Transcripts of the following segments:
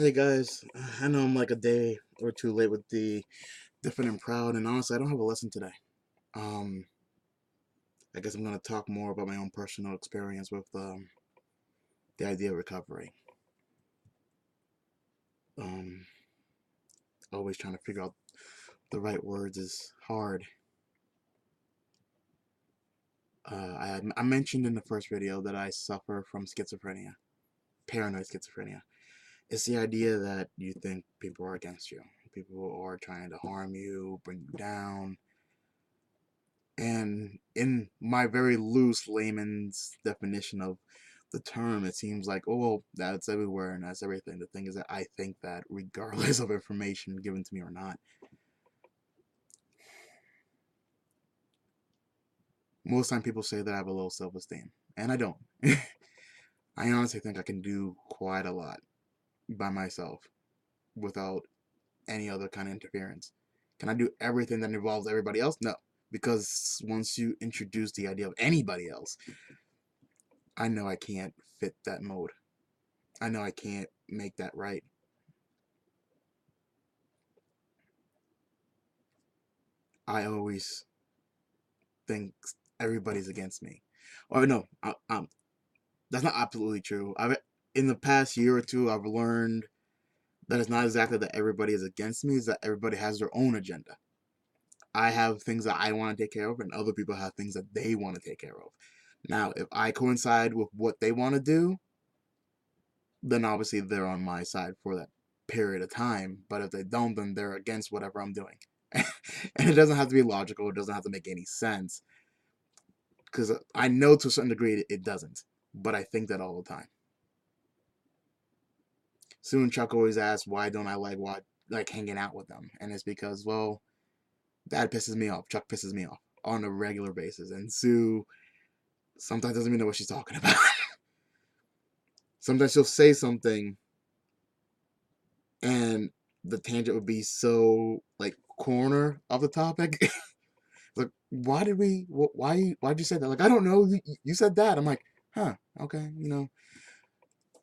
Hey guys, I know I'm like a day or two late with the Different and Proud, and honestly, I don't have a lesson today. Um, I guess I'm gonna talk more about my own personal experience with the idea of recovery. Um, Always trying to figure out the right words is hard. I mentioned in the first video that I suffer from schizophrenia, paranoid schizophrenia. It's the idea that you think people are against you, people are trying to harm you, bring you down. And in my very loose layman's definition of the term, it seems like, oh, well, that's everywhere and that's everything. The thing is that I think that regardless of information given to me or not, most time people say that I have a low self-esteem, and I don't. I honestly think I can do quite a lot by myself without any other kind of interference. Can I do everything that involves everybody else? No, because once you introduce the idea of anybody else, I know I can't fit that mode. I know I can't make that right. I always think everybody's against me. Or no, that's not absolutely true. In the past year or two, I've learned that it's not exactly that everybody is against me, it's that everybody has their own agenda. I have things that I want to take care of, and other people have things that they want to take care of. Now, if I coincide with what they want to do, then obviously they're on my side for that period of time. But if they don't, then they're against whatever I'm doing. And it doesn't have to be logical, it doesn't have to make any sense. Because I know to a certain degree it doesn't. But I think that all the time. Sue and Chuck always ask why don't I like hanging out with them. And it's because, well, Dad pisses me off. Chuck pisses me off on a regular basis. And Sue sometimes doesn't even know what she's talking about. Sometimes she'll say something and the tangent would be so like corner of the topic. Like, why'd you say that? Like, I don't know. You said that. I'm like, huh, okay,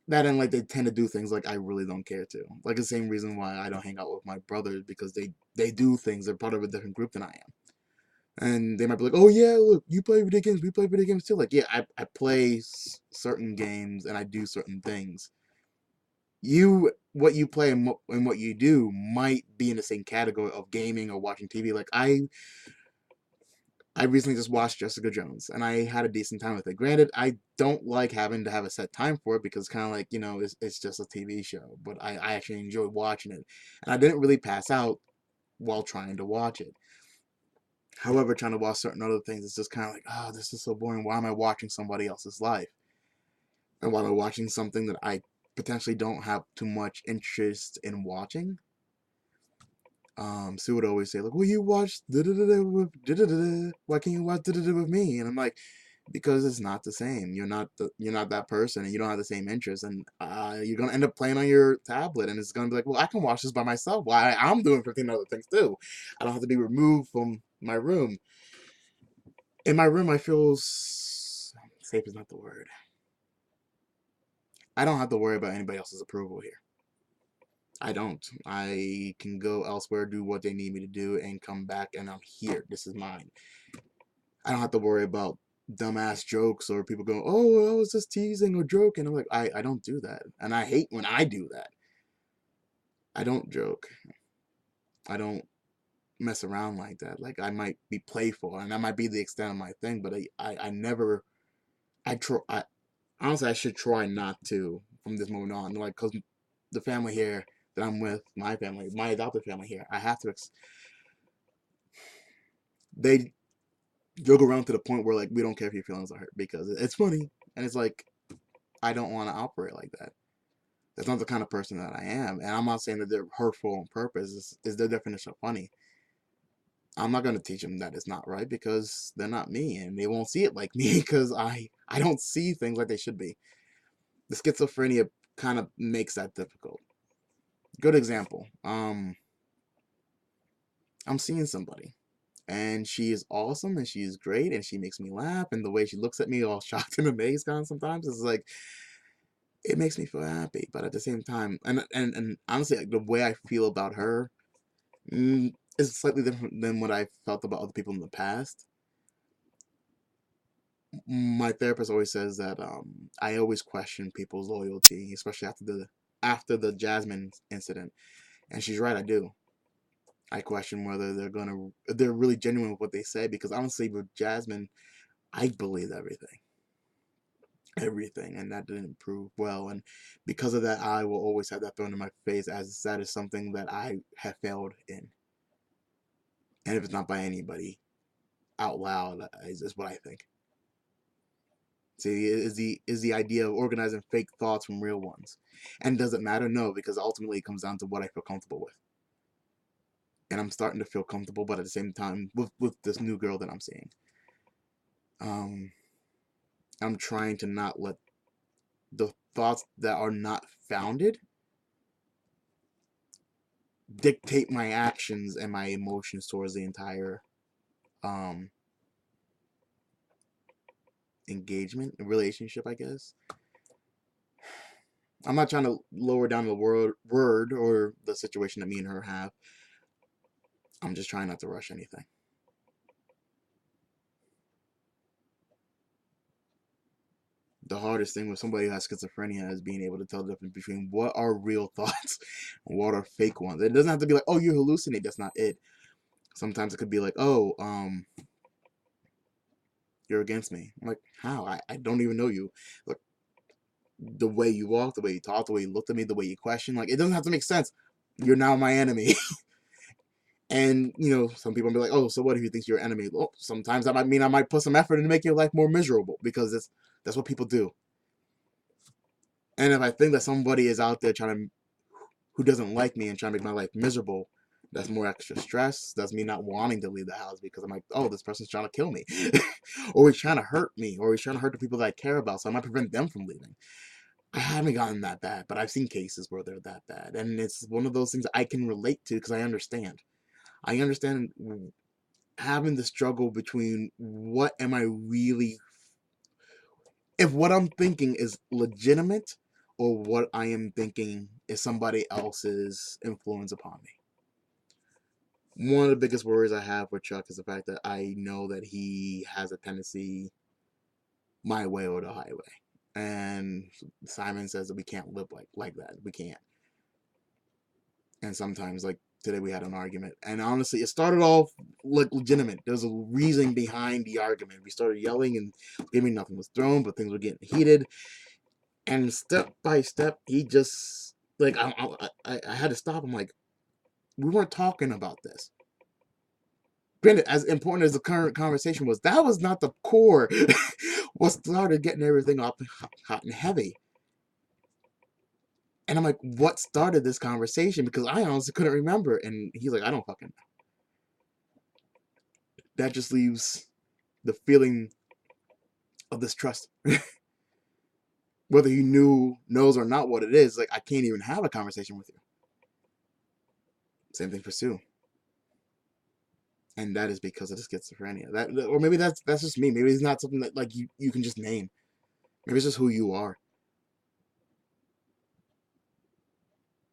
that, and like they tend to do things like I really don't care to. Like the same reason why I don't hang out with my brothers, because they do things. They're part of a different group than I am. And they might be like, oh yeah, look, you play video games, we play video games too. Like, yeah, I play certain games and I do certain things. What you play and what you do might be in the same category of gaming or watching TV. Like I recently just watched Jessica Jones, and I had a decent time with it. Granted, I don't like having to have a set time for it because it's kind of like, it's just a TV show. But I actually enjoyed watching it, and I didn't really pass out while trying to watch it. However, trying to watch certain other things, it's just kind of like, oh, this is so boring. Why am I watching somebody else's life? And why am I watching something that I potentially don't have too much interest in watching? Sue would always say, like, well, you watch da da da with da da da. Why can't you watch da da da with me? And I'm like, because it's not the same. You're not that person, and you don't have the same interests, and you're gonna end up playing on your tablet, and it's gonna be like, well, I can watch this by myself. Why I'm doing 15 other things too. I don't have to be removed from my room. In my room, I feel safe is not the word. I don't have to worry about anybody else's approval here. I don't. I can go elsewhere, do what they need me to do, and come back, and I'm here. This is mine. I don't have to worry about dumbass jokes or people go, oh, I was just teasing or joking. I'm like, I don't do that. And I hate when I do that. I don't joke. I don't mess around like that. Like, I might be playful, and that might be the extent of my thing, but I never, honestly, I should try not to from this moment on. Like, because the family here that I'm with, my family, my adopted family here, I have to, they joke around to the point where, like, we don't care if your feelings are hurt because it's funny. And it's like, I don't want to operate like that. That's not the kind of person that I am. And I'm not saying that they're hurtful on purpose. It's their definition of funny. I'm not going to teach them that it's not right because they're not me and they won't see it like me because I don't see things like they should be. The schizophrenia kind of makes that difficult. Good example. I'm seeing somebody and she is awesome and she is great and she makes me laugh, and the way she looks at me all shocked and amazed kind of sometimes is like, it makes me feel happy. But at the same time, and honestly, like, the way I feel about her is slightly different than what I felt about other people in the past. My therapist always says that I always question people's loyalty, especially after the Jasmine incident, and she's right. I do. I question whether they're really genuine with what they say, because honestly, with Jasmine, I believed everything, and that didn't prove well. And because of that, I will always have that thrown in my face, as that is something that I have failed in. And if it's not by anybody out loud, is what I think. See, is the idea of organizing fake thoughts from real ones. And does it matter? No, because ultimately it comes down to what I feel comfortable with. And I'm starting to feel comfortable, but at the same time, with this new girl that I'm seeing, um, I'm trying to not let the thoughts that are not founded dictate my actions and my emotions towards the entire um engagement relationship, I guess. I'm not trying to lower down the word or the situation that me and her have. I'm just trying not to rush anything. The hardest thing with somebody who has schizophrenia is being able to tell the difference between what are real thoughts and what are fake ones. It doesn't have to be like, oh, you hallucinate. That's not it. Sometimes it could be like, oh, you're against me. I'm like, how? I don't even know you. Like, the way you walk, the way you talk, the way you looked at me, the way you question, like, it doesn't have to make sense. You're now my enemy. And, some people be like, oh, so what if you think you're an enemy? Well, sometimes that might mean I might put some effort in to make your life more miserable, because that's what people do. And if I think that somebody is out there who doesn't like me and trying to make my life miserable, that's more extra stress. That's me not wanting to leave the house, because I'm like, oh, this person's trying to kill me. Or he's trying to hurt me, or he's trying to hurt the people that I care about, so I might prevent them from leaving. I haven't gotten that bad, but I've seen cases where they're that bad. And it's one of those things I can relate to, because I understand. I understand having the struggle between what am I really, if what I'm thinking is legitimate, or what I am thinking is somebody else's influence upon me. One of the biggest worries I have with Chuck is the fact that I know that he has a tendency my way or the highway. And Simon says that we can't live like that. We can't. And sometimes, like today, we had an argument, and honestly, it started off like legitimate. There's a reason behind the argument. We started yelling, and maybe nothing was thrown, but things were getting heated. And step by step, he just like I had to stop. I'm like, we weren't talking about this. Granted, as important as the current conversation was, that was not the core. What started getting everything up hot and heavy. And I'm like, what started this conversation? Because I honestly couldn't remember. And he's like, I don't fucking know. That just leaves the feeling of distrust. Whether he knows or not what it is, like, I can't even have a conversation with you. Same thing for Sue. And that is because of the schizophrenia. Or maybe that's just me. Maybe it's not something that like you can just name. Maybe it's just who you are.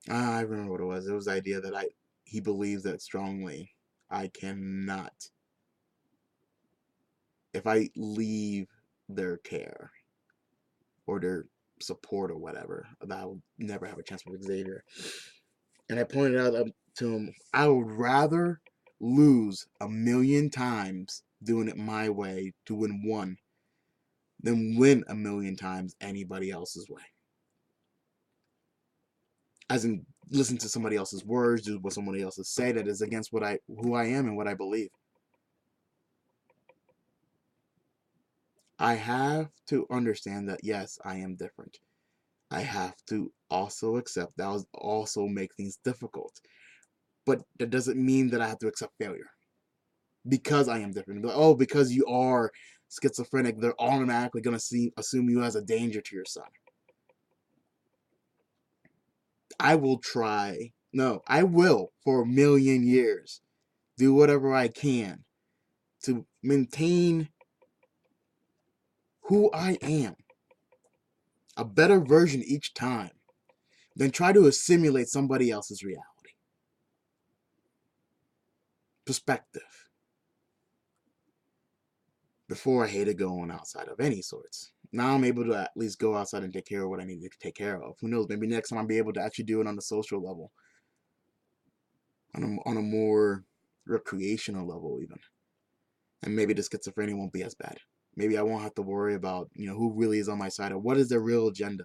I remember what it was. It was the idea that he believes that strongly. I cannot, if I leave their care or their support or whatever, that I will never have a chance with Xavier. And I pointed out to him, I would rather lose 1,000,000 times doing it my way to win one than win 1,000,000 times anybody else's way. As in, listen to somebody else's words, do what somebody else has said that is against who I am and what I believe. I have to understand that, yes, I am different. I have to also accept that will also make things difficult. But that doesn't mean that I have to accept failure because I am different. Like, oh, because you are schizophrenic, they're automatically going to assume you as a danger to your son. I will try. No, I will for 1,000,000 years do whatever I can to maintain who I am. a better version each time, than try to assimilate somebody else's reality. Perspective. Before, I hated going outside of any sorts. Now I'm able to at least go outside and take care of what I need to take care of. Who knows? Maybe next time I'll be able to actually do it on the social level, on a more recreational level, even. And maybe the schizophrenia won't be as bad. Maybe I won't have to worry about, who really is on my side or what is their real agenda.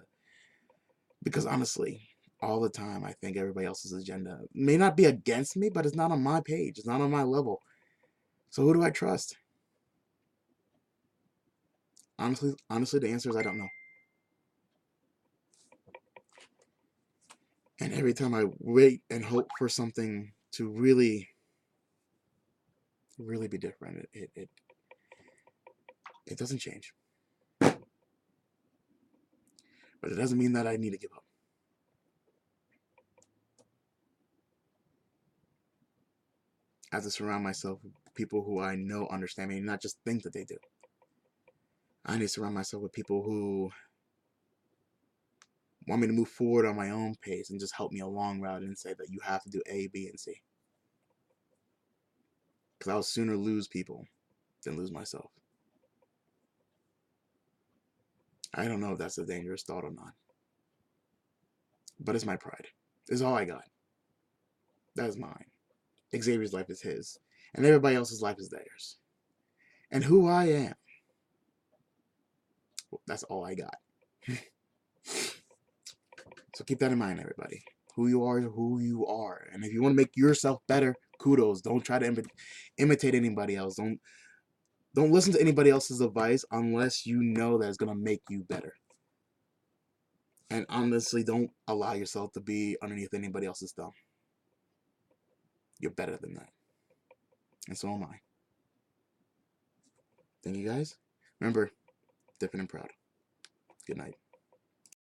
Because honestly, all the time I think everybody else's agenda may not be against me, but it's not on my page. It's not on my level. So who do I trust? Honestly, the answer is I don't know. And every time I wait and hope for something to really, really be different, it doesn't change. But it doesn't mean that I need to give up. I have to surround myself with people who I know understand me, and not just think that they do. I need to surround myself with people who want me to move forward on my own pace and just help me along route and say that you have to do A, B, and C. Because I'll sooner lose people than lose myself. I don't know if that's a dangerous thought or not. But it's my pride. It's all I got. That is mine. Xavier's life is his. And everybody else's life is theirs. And who I am, that's all I got. So keep that in mind, everybody. Who you are is who you are. And if you want to make yourself better, kudos. Don't try to imitate anybody else. Don't listen to anybody else's advice unless you know that it's going to make you better. And honestly, don't allow yourself to be underneath anybody else's thumb. You're better than that. And so am I. Thank you guys. Remember, different and proud. Good night.